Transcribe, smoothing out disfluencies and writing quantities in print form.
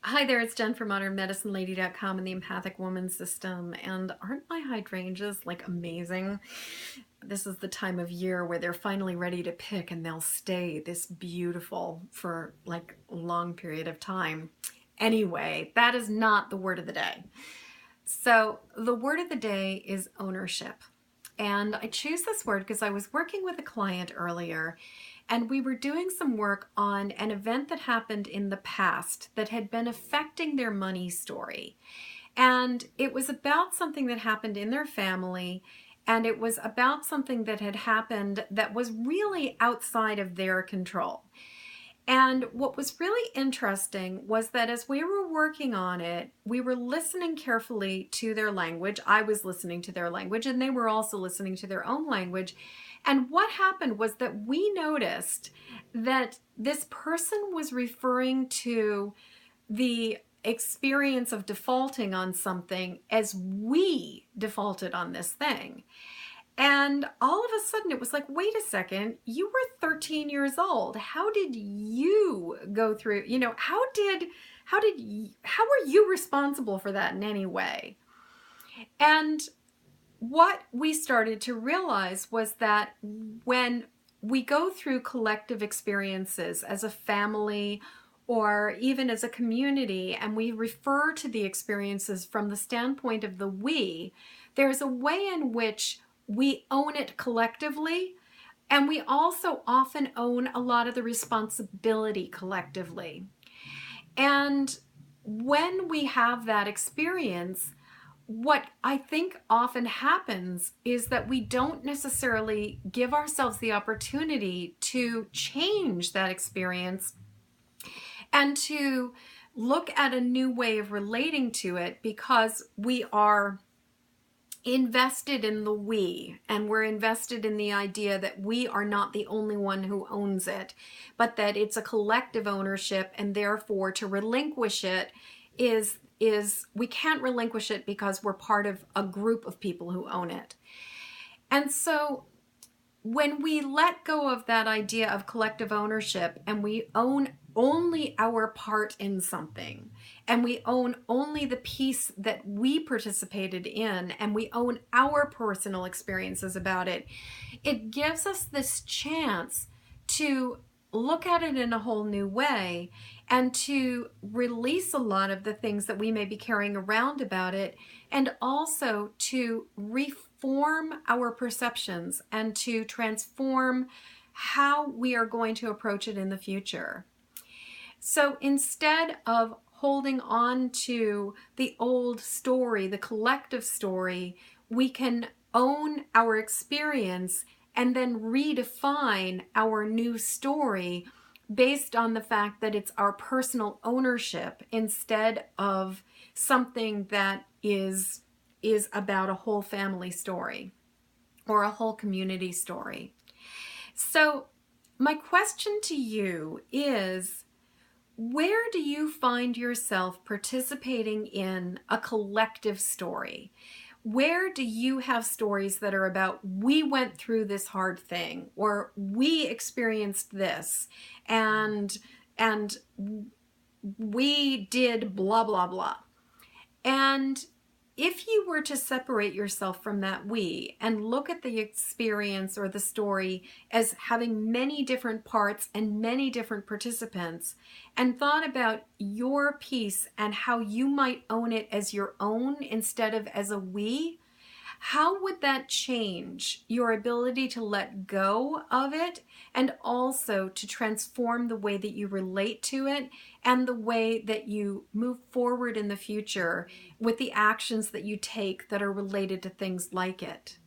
Hi there, it's Jen from modernmedicinelady.com and the Empathic Woman System. And aren't my hydrangeas like amazing? This is the time of year where they're finally ready to pick and they'll stay this beautiful for like a long period of time. Anyway, that is not the word of the day. So the word of the day is ownership. And I choose this word because I was working with a client earlier and we were doing some work on an event that happened in the past that had been affecting their money story. And it was about something that happened in their family, and it was about something that had happened that was really outside of their control. And what was really interesting was that as we were working on it, we were listening carefully to their language. I was listening to their language, and they were also listening to their own language. And what happened was that we noticed that this person was referring to the experience of defaulting on something as we defaulted on this thing. And all of a sudden it was like, wait a second, you were 13 years old. How did you go through, how were you responsible for that in any way? And what we started to realize was that when we go through collective experiences as a family or even as a community, and we refer to the experiences from the standpoint of the we, there's a way in which we own it collectively, and we also often own a lot of the responsibility collectively. And when we have that experience, what I think often happens is that we don't necessarily give ourselves the opportunity to change that experience and to look at a new way of relating to it because we are invested in the we, and we're invested in the idea that we are not the only one who owns it, but that it's a collective ownership, and therefore to relinquish it is we can't relinquish it because we're part of a group of people who own it. And so when we let go of that idea of collective ownership and we own only our part in something, and we own only the piece that we participated in, and we own our personal experiences about it, it gives us this chance to look at it in a whole new way and to release a lot of the things that we may be carrying around about it, and also to reform our perceptions and to transform how we are going to approach it in the future. So instead of holding on to the old story, the collective story, we can own our experience and then redefine our new story based on the fact that it's our personal ownership instead of something that is about a whole family story or a whole community story. So my question to you is, where do you find yourself participating in a collective story? Where do you have stories that are about, we went through this hard thing, or we experienced this, and we did blah, blah, blah. And if you were to separate yourself from that we and look at the experience or the story as having many different parts and many different participants, and thought about your piece and how you might own it as your own instead of as a we, how would that change your ability to let go of it and also to transform the way that you relate to it and the way that you move forward in the future with the actions that you take that are related to things like it?